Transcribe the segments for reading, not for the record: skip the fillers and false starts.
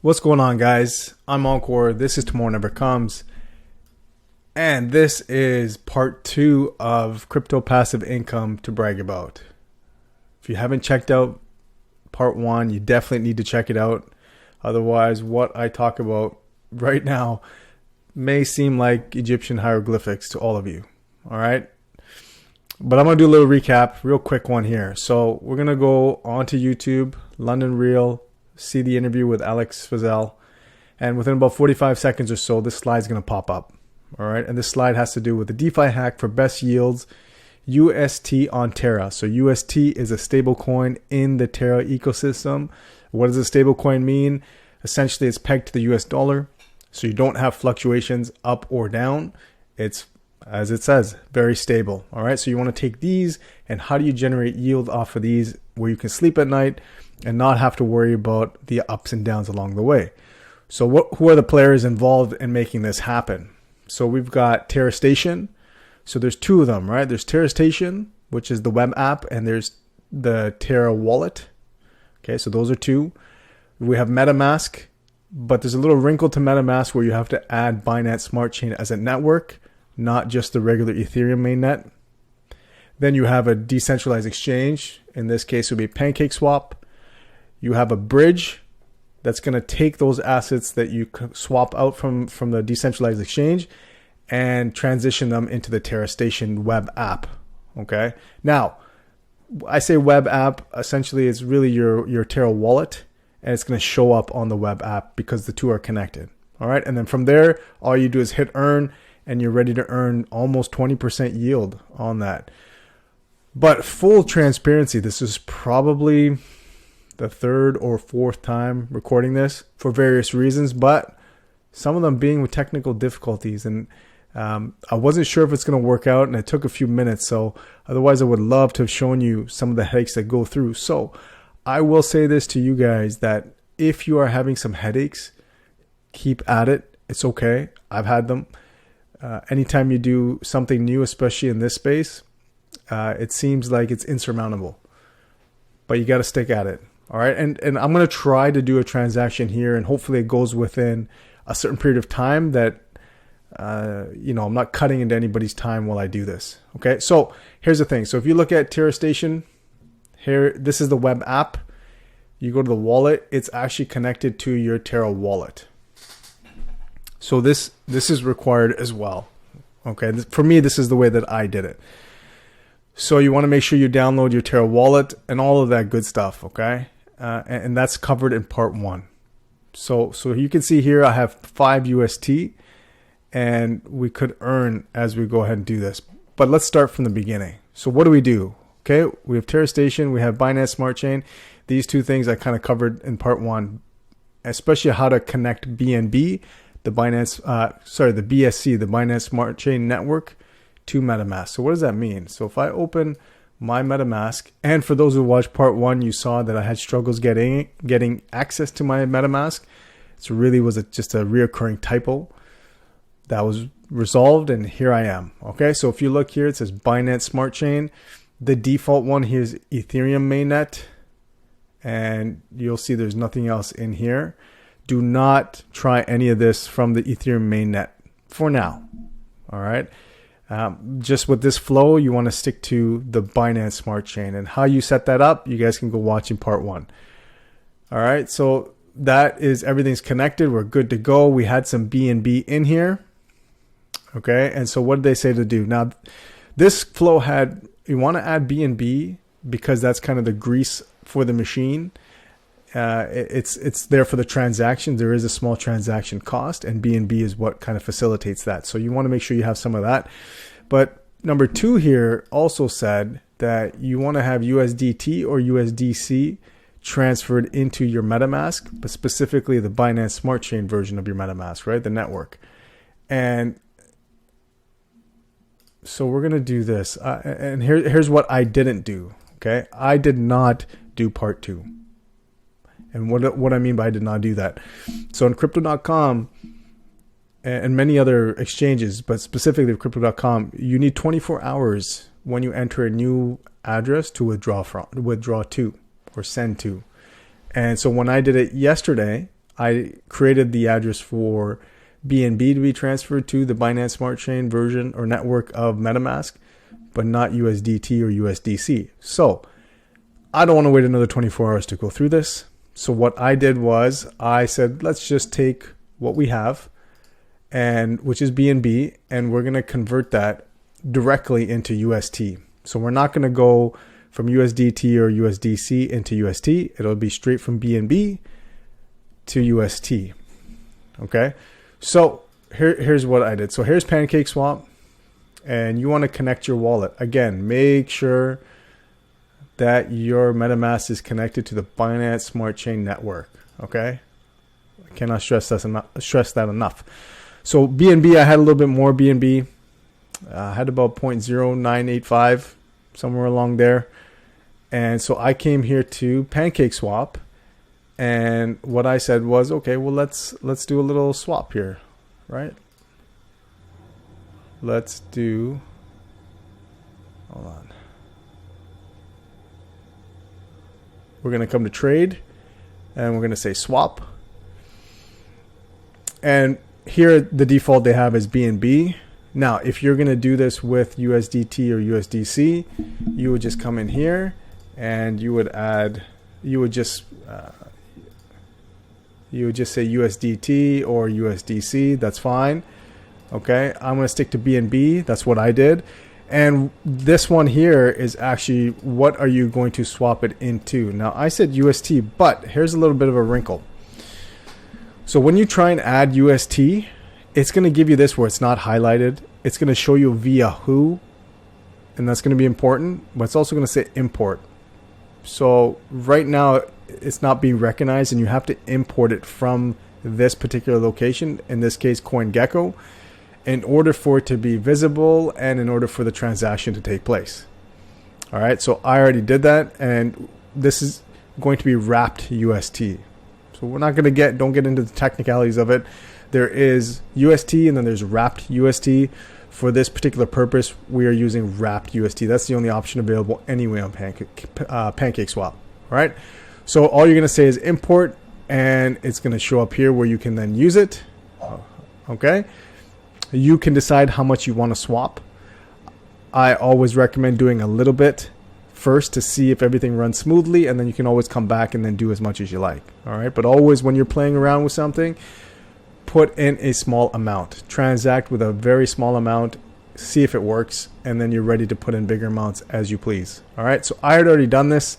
What's going on, guys? I'm Encore. This is Tomorrow Never Comes. And this is part 2 of crypto passive income to brag about. If you haven't checked out part 1, you definitely need to check it out. Otherwise, what I talk about right now may seem like Egyptian hieroglyphics to all of you. All right? But I'm going to do a little recap, real quick one here. So we're going to go onto YouTube, London Real, see the interview with Alex Fazell, and within about 45 seconds or so, this slide is going to pop up. All right, and this slide has to do with the DeFi hack for best yields, UST on Terra. So UST is a stable coin in the Terra ecosystem. What does a stable coin mean? Essentially, it's pegged to the US dollar, so you don't have fluctuations up or down. It's, as it says, very stable. All right, so you want to take these, and how do you generate yield off of these where you can sleep at night and not have to worry about the ups and downs along the way? So who are the players involved in making this happen? So we've got Terra Station. So there's two of them, right? There's Terra Station, which is the web app, and there's the Terra wallet. Okay, so those are two. We have MetaMask, but there's a little wrinkle to MetaMask where you have to add Binance Smart Chain as a network, not just the regular Ethereum mainnet. Then you have a decentralized exchange. In this case, it would be Pancake Swap. You have a bridge that's going to take those assets that you swap out from the decentralized exchange and transition them into the Terra Station web app. Okay. Now, I say web app, essentially it's really your Terra wallet, and it's going to show up on the web app because the two are connected. All right. And then from there, all you do is hit earn, and you're ready to earn almost 20% yield on that. But full transparency, this is probably the third or fourth time recording this for various reasons, but some of them being with technical difficulties. And I wasn't sure if it's going to work out, and it took a few minutes. So otherwise, I would love to have shown you some of the headaches that go through. So I will say this to you guys, that if you are having some headaches, keep at it. It's okay. I've had them. Anytime you do something new, especially in this space, it seems like it's insurmountable, but you got to stick at it. All right. And I'm going to try to do a transaction here, and hopefully it goes within a certain period of time that, I'm not cutting into anybody's time while I do this. Okay. So here's the thing. So if you look at Terra Station here, this is the web app. You go to the wallet. It's actually connected to your Terra wallet. So this is required as well. Okay. For me, this is the way that I did it. So you want to make sure you download your Terra wallet and all of that good stuff. Okay. And that's covered in part 1. So you can see here I have 5 UST, and we could earn as we go ahead and do this. But let's start from the beginning. So what do we do? Okay, we have Terra Station, we have Binance Smart Chain. These two things I kind of covered in part 1, especially how to connect BNB, the BSC, the Binance Smart Chain network, to MetaMask. So what does that mean? So if I open my MetaMask, and for those who watched part 1, you saw that I had struggles getting access to my MetaMask. It really was just a reoccurring typo that was resolved, and here I am. Okay, so if you look here, it says Binance Smart Chain. The default one here is Ethereum mainnet, and you'll see there's nothing else in here. Do not try any of this from the Ethereum mainnet for now. All right. Just with this flow, you want to stick to the Binance Smart Chain, and how you set that up, you guys can go watch in part 1. All right. So that is, everything's connected. We're good to go. We had some BNB in here. Okay. And so what did they say to do? Now, this flow you want to add BNB because that's kind of the grease for the machine. It's there for the transaction. There is a small transaction cost, and BNB is what kind of facilitates that. So you want to make sure you have some of that. But number 2 here also said that you want to have USDT or USDC transferred into your MetaMask, but specifically the Binance Smart Chain version of your MetaMask, right? The network. And so we're going to do this. And here's what I didn't do. Okay. I did not do part 2. And what I mean by I did not do that. So on crypto.com and many other exchanges, but specifically crypto.com, you need 24 hours when you enter a new address to withdraw to or send to. And so when I did it yesterday, I created the address for BNB to be transferred to the Binance Smart Chain version or network of MetaMask, but not USDT or USDC. So I don't want to wait another 24 hours to go through this. So what I did was I said, let's just take what we have, and which is BNB, and we're going to convert that directly into UST. So we're not going to go from USDT or USDC into UST. It'll be straight from BNB to UST. Okay. So here's what I did. So here's Pancake Swap, and you want to connect your wallet. Again, make sure that your MetaMask is connected to the Binance Smart Chain network. Okay. I cannot stress that enough. So BNB, I had a little bit more BNB. I had about 0.0985, somewhere along there. And so I came here to Pancake Swap, and what I said was, okay, well, let's do a little swap here, right? Let's do, hold on. We're going to come to trade, and we're going to say swap. And here the default they have is BNB. Now, if you're going to do this with USDT or USDC, you would just come in here and you would add, you would just say USDT or USDC. That's fine. Okay, I'm going to stick to BNB. That's what I did. And this one here is actually, what are you going to swap it into? Now, I said UST, but here's a little bit of a wrinkle. So when you try and add UST, it's going to give you this where it's not highlighted. It's going to show you via who, and that's going to be important, but it's also going to say import. So right now it's not being recognized, and you have to import it from this particular location, in this case CoinGecko, in order for it to be visible and in order for the transaction to take place. All right, so I already did that, and this is going to be wrapped UST. So we're not going to don't get into the technicalities of it. There is UST, and then there's wrapped UST. For this particular purpose, we are using wrapped UST. That's the only option available anyway on Pancake Swap. All right. So all you're going to say is import, and it's going to show up here where you can then use it. Okay. You can decide how much you want to swap. I always recommend doing a little bit first to see if everything runs smoothly, and then you can always come back and then do as much as you like. All right. But always when you're playing around with something, put in a small amount, transact with a very small amount, see if it works, and then you're ready to put in bigger amounts as you please. All right. So I had already done this.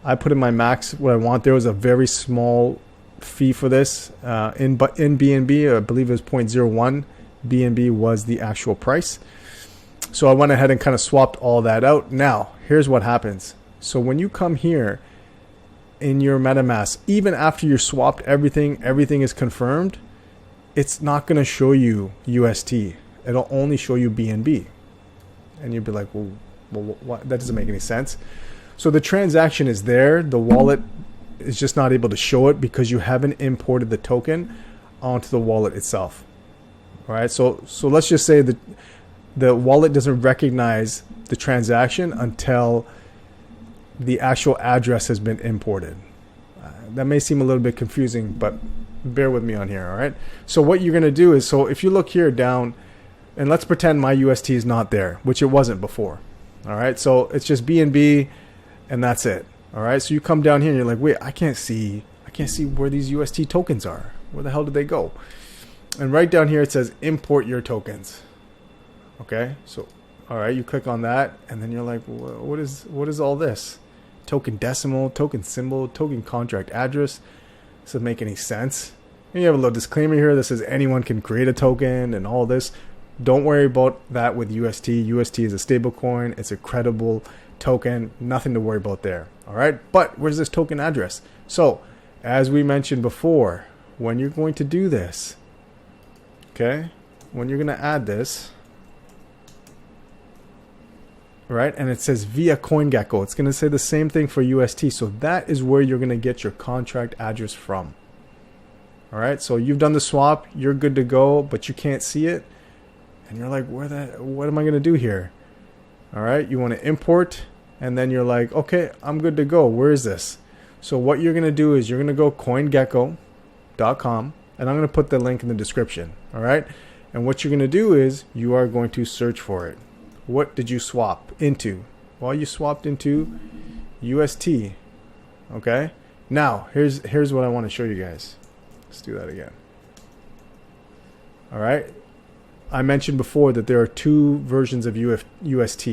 I put in my max what I want. There was a very small fee for this in BNB. I believe it was 0.01. BNB was the actual price. So I went ahead and kind of swapped all that out. Now, here's what happens. So when you come here in your MetaMask, even after you swapped everything is confirmed, it's not going to show you UST. It'll only show you BNB. And you'd be like, well, what? That doesn't make any sense. So the transaction is there. The wallet is just not able to show it because you haven't imported the token onto the wallet itself. All right. So let's just say that the wallet doesn't recognize the transaction until the actual address has been imported. That may seem a little bit confusing, but bear with me on here. All right. So what you're going to do is, so if you look here down, and let's pretend my UST is not there, which it wasn't before. All right. So it's just BNB, and that's it. All right. So you come down here and you're like, wait, I can't see where these UST tokens are. Where the hell did they go? And right down here it says import your tokens. Okay. So, all right, you click on that, and then you're like, what is all this? Token decimal, token symbol, token contract address. This doesn't make any sense. And you have a little disclaimer here that says anyone can create a token and all this. Don't worry about that with UST. UST is a stable coin. It's a credible token. Nothing to worry about there. All right. But where's this token address? So as we mentioned before, when you're going to do this, okay, when you're going to add this, right, and it says via CoinGecko, it's going to say the same thing for UST. So that is where you're going to get your contract address from. All right. So you've done the swap. You're good to go, but you can't see it. And you're like, what am I going to do here? All right. You want to import, and then you're like, okay, I'm good to go. Where is this? So what you're going to do is you're going to go CoinGecko, pancakeswap.com, and I'm going to put the link in the description. All right. And what you're going to do is you are going to search for it. What did you swap into? Well, you swapped into UST. Okay. Now, here's what I want to show you guys. Let's do that again. All right. I mentioned before that there are two versions of UST.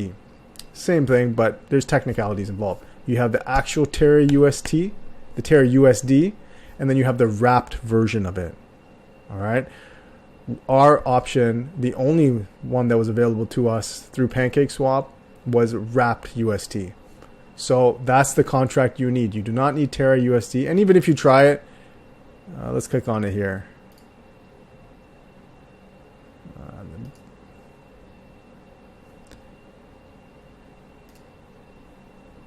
Same thing, but there's technicalities involved. You have the actual Terra UST, the Terra USD, and then you have the wrapped version of it. All right. Our option, the only one that was available to us through Pancake Swap, was wrapped UST. So that's the contract you need. You do not need Terra USD. And even if you try it, let's click on it here.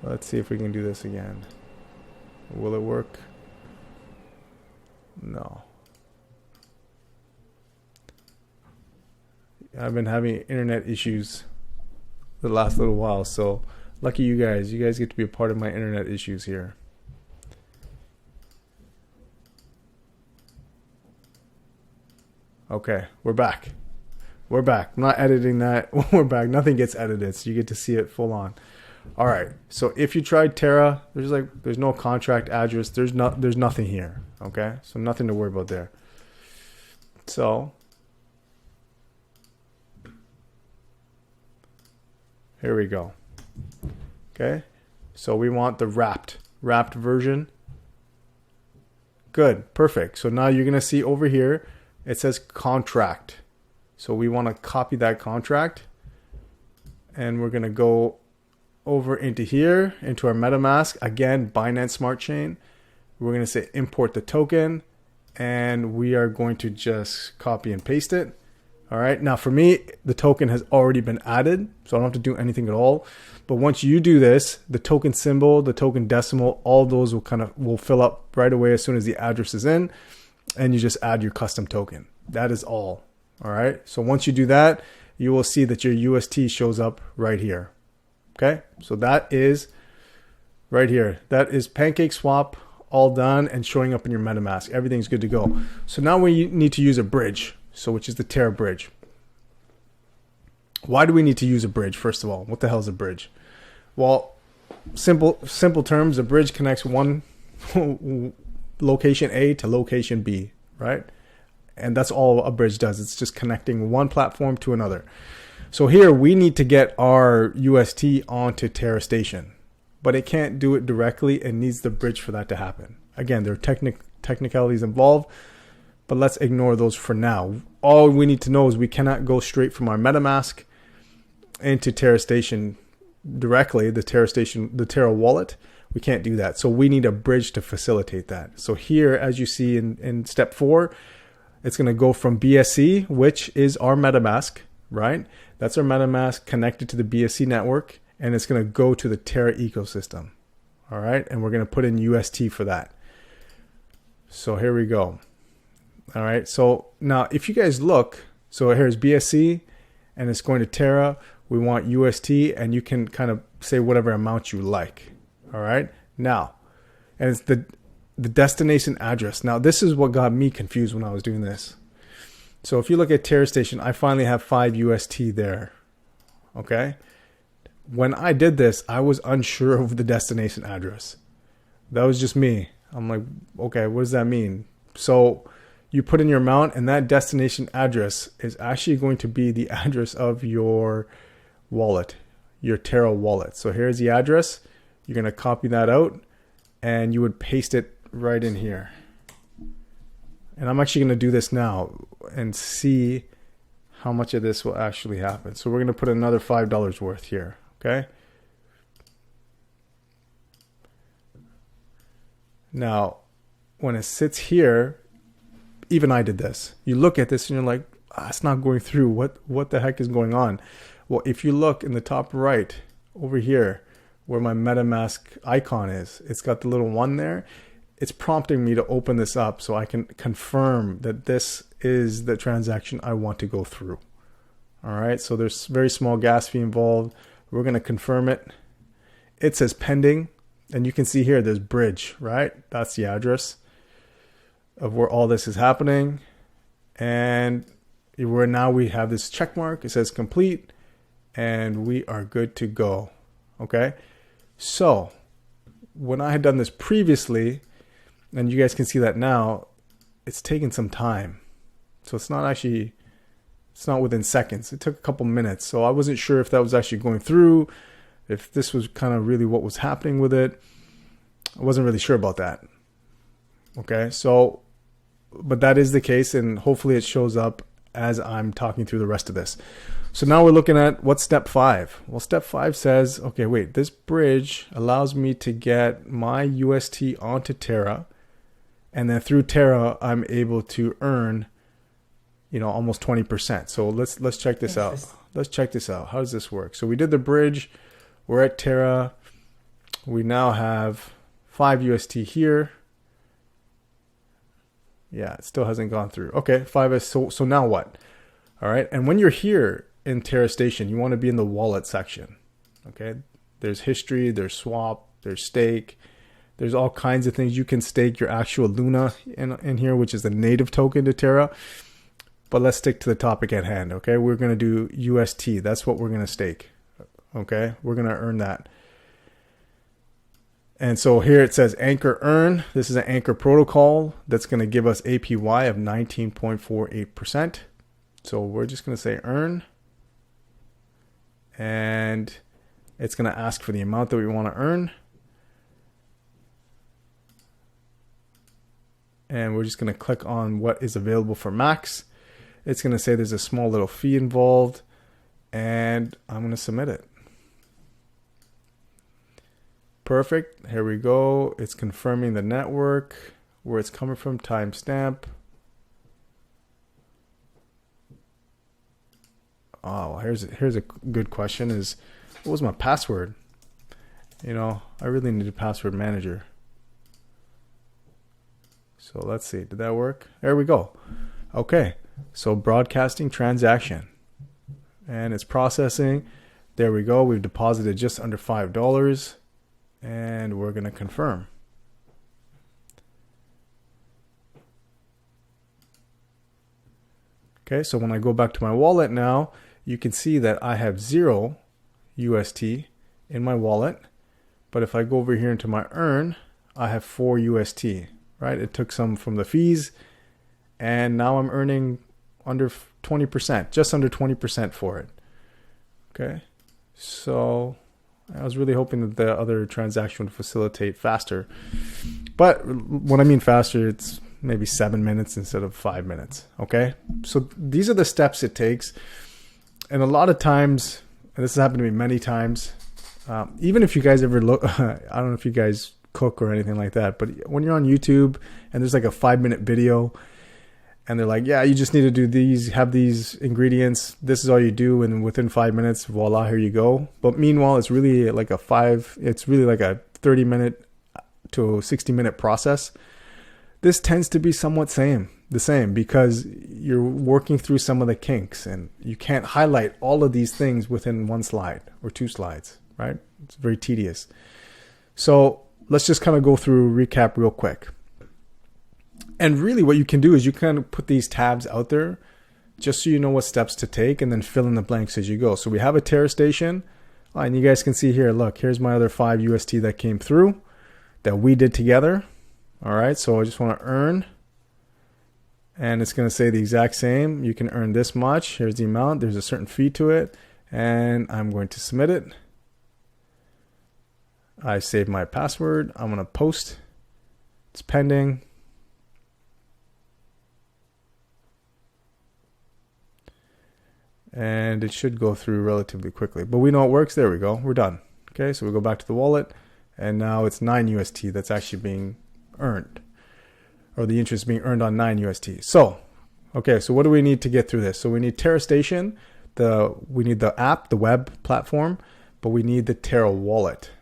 Let's see if we can do this again. Will it work? No. I've been having internet issues the last little while, so lucky you guys. You guys get to be a part of my internet issues here. Okay, we're back. We're back. I'm not editing that. We're back. Nothing gets edited, so you get to see it full on. All right. So if you tried Terra, there's no contract address. There's nothing here. Okay. So nothing to worry about there. So here we go. Okay. So we want the wrapped version. Good. Perfect. So now you're going to see over here, it says contract. So we want to copy that contract, and we're going to go over into here, into our MetaMask. Again, Binance Smart Chain. We're going to say import the token, and we are going to just copy and paste it. All right. Now for me, the token has already been added, so I don't have to do anything at all. But once you do this, the token symbol, the token decimal, all those will fill up right away as soon as the address is in, and you just add your custom token. That is all. All right. So once you do that, you will see that your UST shows up right here. Okay, so that is right here. That is Pancake Swap all done and showing up in your MetaMask. Everything's good to go. So now we need to use a bridge, which is the Terra bridge. Why do we need to use a bridge? First of all, what the hell is a bridge? Well, simple terms, a bridge connects one location A to location B, right? And that's all a bridge does. It's just connecting one platform to another. So here we need to get our UST onto Terra Station, but it can't do it directly. It needs the bridge for that to happen. Again, there are technicalities involved, but let's ignore those for now. All we need to know is we cannot go straight from our MetaMask into Terra Station directly, the Terra wallet. We can't do that. So we need a bridge to facilitate that. So here, as you see in step 4, it's going to go from BSC, which is our MetaMask, right? That's our MetaMask connected to the BSC network, and it's going to go to the Terra ecosystem. All right. And we're going to put in UST for that. So here we go. All right. So now if you guys look, so here's BSC and it's going to Terra. We want UST, and you can kind of say whatever amount you like. All right. Now, and it's the destination address. Now, this is what got me confused when I was doing this. So if you look at Terra Station, I finally have 5 UST there. Okay. When I did this, I was unsure of the destination address. That was just me. I'm like, okay, what does that mean? So you put in your amount, and that destination address is actually going to be the address of your wallet, your Terra wallet. So here's the address. You're going to copy that out, and you would paste it right in here. And I'm actually going to do this now and see how much of this will actually happen. So we're going to put another $5 worth here. Okay. Now, when it sits here, even I did this. You look at this and you're like, it's not going through. What the heck is going on? Well, if you look in the top right over here where my MetaMask icon is, it's got the little 1 there. It's prompting me to open this up so I can confirm that this is the transaction I want to go through. All right. So there's very small gas fee involved. We're going to confirm it. It says pending. And you can see here, there's bridge, right? That's the address. of where all this is happening. And we have this check mark. It says complete, and we are good to go. Okay. So when I had done this previously, and you guys can see that now, it's taken some time. So it's not within seconds. It took a couple minutes. So I wasn't sure if that was actually going through, if this was kind of really what was happening with it. I wasn't really sure about that. Okay. So, but that is the case, and hopefully it shows up as I'm talking through the rest of this. So now we're looking at what's step 5. Well, step 5 says, okay, wait, this bridge allows me to get my UST onto Terra, and then through Terra, I'm able to earn, almost 20%. So let's check this out. Let's check this out. How does this work? So we did the bridge. We're at Terra. We now have 5 UST here. Yeah, it still hasn't gone through. Okay, 5S. So now what? All right. And when you're here in Terra Station, you want to be in the wallet section. Okay. There's history, there's swap, there's stake. There's all kinds of things. You can stake your actual Luna in here, which is the native token to Terra. But let's stick to the topic at hand. Okay. We're going to do UST. That's what we're going to stake. Okay. We're going to earn that. And so here it says Anchor Earn. This is an Anchor protocol that's going to give us APY of 19.48%. So we're just going to say earn. And it's going to ask for the amount that we want to earn. And we're just going to click on what is available for max. It's going to say there's a small little fee involved. And I'm going to submit it. Perfect. Here we go. It's confirming the network, where it's coming from, timestamp. Oh, here's a good question: is what was my password? I really need a password manager. So let's see. Did that work? There we go. Okay. So broadcasting transaction, and it's processing. There we go. We've deposited just under $5. And we're going to confirm. Okay, so when I go back to my wallet now, you can see that I have 0 UST in my wallet. But if I go over here into my earn, I have 4 UST, right? It took some from the fees, and now I'm earning under 20%, just under 20% for it. Okay, so I was really hoping that the other transaction would facilitate faster. But when I mean faster, it's maybe 7 minutes instead of 5 minutes. Okay. So these are the steps it takes. And a lot of times, and this has happened to me many times, even if you guys ever look, I don't know if you guys cook or anything like that, but when you're on YouTube and there's like a 5-minute video, and they're like, yeah, you just need to do these, have these ingredients. This is all you do. And within 5 minutes, voila, here you go. But meanwhile, it's really like a 30-minute to 60-minute process. This tends to be somewhat the same because you're working through some of the kinks, and you can't highlight all of these things within 1 slide or 2 slides, right? It's very tedious. So let's just kind of go through, recap real quick. And really what you can do is you kind of put these tabs out there just so you know what steps to take, and then fill in the blanks as you go. So we have a Terra Station, and you guys can see here, look, here's my other 5 UST that came through that we did together. All right, so I just want to earn, and it's going to say the exact same. You can earn this much. Here's the amount. There's a certain fee to it, and I'm going to submit it. I saved my password. I'm going to post. It's pending. And it should go through relatively quickly. But we know it works. There we go. We're done. Okay, so we go back to the wallet. And now it's 9 UST that's actually being earned. Or the interest being earned on 9 UST. So, okay, so what do we need to get through this? So we need Terra Station. We need the app, the web platform. But we need the Terra wallet.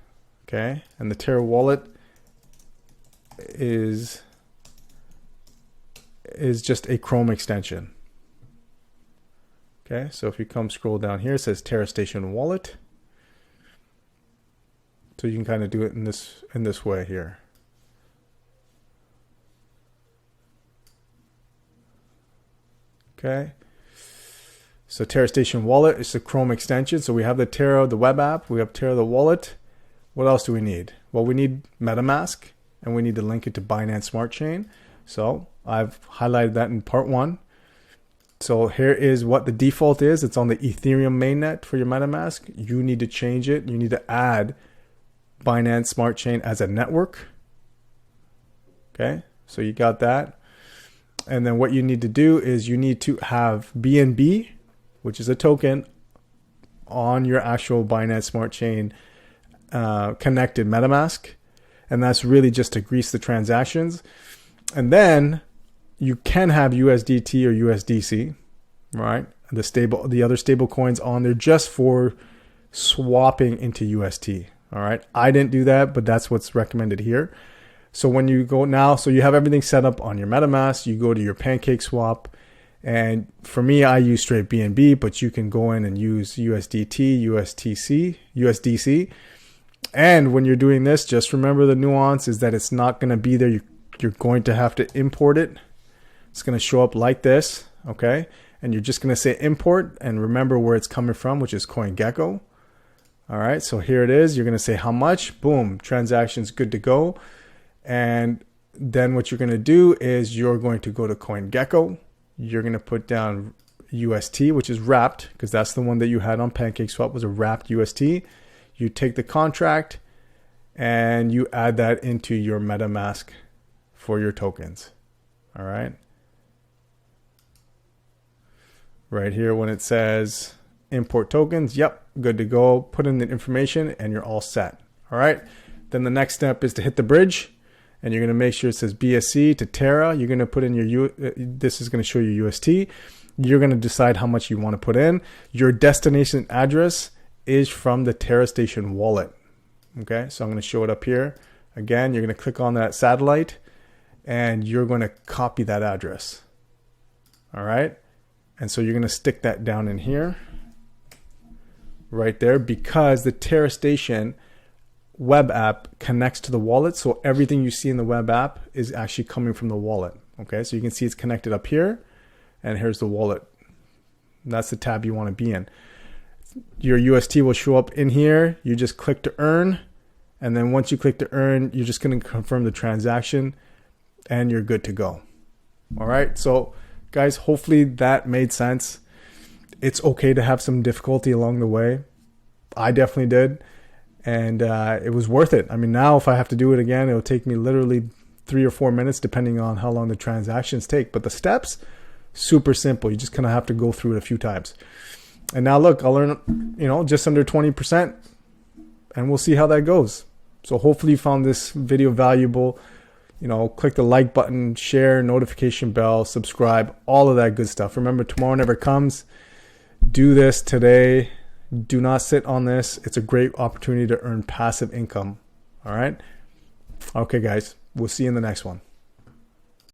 Okay, and the Terra wallet is just a Chrome extension. Okay, so if you come scroll down here, it says Terra Station Wallet. So you can kind of do it in this way here. Okay. So Terra Station Wallet is the Chrome extension. So we have the Terra, the web app. We have Terra, the wallet. What else do we need? Well, we need MetaMask, and we need to link it to Binance Smart Chain. So I've highlighted that in part 1. So here is what the default is. It's on the Ethereum mainnet for your MetaMask. You need to change it. You need to add Binance Smart Chain as a network. Okay, so you got that. And then what you need to do is you need to have BNB, which is a token, on your actual Binance Smart Chain connected MetaMask. And that's really just to grease the transactions. And then you can have USDT or USDC, right? The other stable coins on there just for swapping into UST. All right. I didn't do that, but that's what's recommended here. So when you go now, so you have everything set up on your MetaMask, you go to your Pancake Swap. And for me, I use straight BNB, but you can go in and use USDT, USDC. And when you're doing this, just remember the nuance is that it's not going to be there. You're going to have to import it. It's going to show up like this, okay? And you're just going to say import and remember where it's coming from, which is CoinGecko. All right, so here it is. You're going to say how much. Boom, transaction's good to go. And then what you're going to do is you're going to go to CoinGecko. You're going to put down UST, which is wrapped, because that's the one that you had on Pancake Swap was a wrapped UST. You take the contract and you add that into your MetaMask for your tokens. All right. Right here when it says import tokens, yep, good to go. Put in the information and you're all set. All right. Then the next step is to hit the bridge. And you're going to make sure it says BSC to Terra. You're going to put in your, this is going to show you UST. You're going to decide how much you want to put in. Your destination address is from the Terra Station wallet. Okay, so I'm going to show it up here. Again, you're going to click on that satellite and you're going to copy that address. All right. And so you're going to stick that down in here right there because the Terra Station web app connects to the wallet. So everything you see in the web app is actually coming from the wallet. Okay, so you can see it's connected up here and here's the wallet. That's the tab you want to be in. Your UST will show up in here. You just click to earn. And then once you click to earn, you're just going to confirm the transaction and you're good to go. All right. So guys, hopefully that made sense. It's okay to have some difficulty along the way. I definitely did. And it was worth it. I mean, now if I have to do it again, it'll take me literally 3 or 4 minutes, depending on how long the transactions take. But the steps, super simple. You just kind of have to go through it a few times. And now look, I'll earn, just under 20%, and we'll see how that goes. So hopefully you found this video valuable. Click the like button, share, notification bell, subscribe, all of that good stuff. Remember, tomorrow never comes. Do this today. Do not sit on this. It's a great opportunity to earn passive income. All right. Okay, guys. We'll see you in the next one.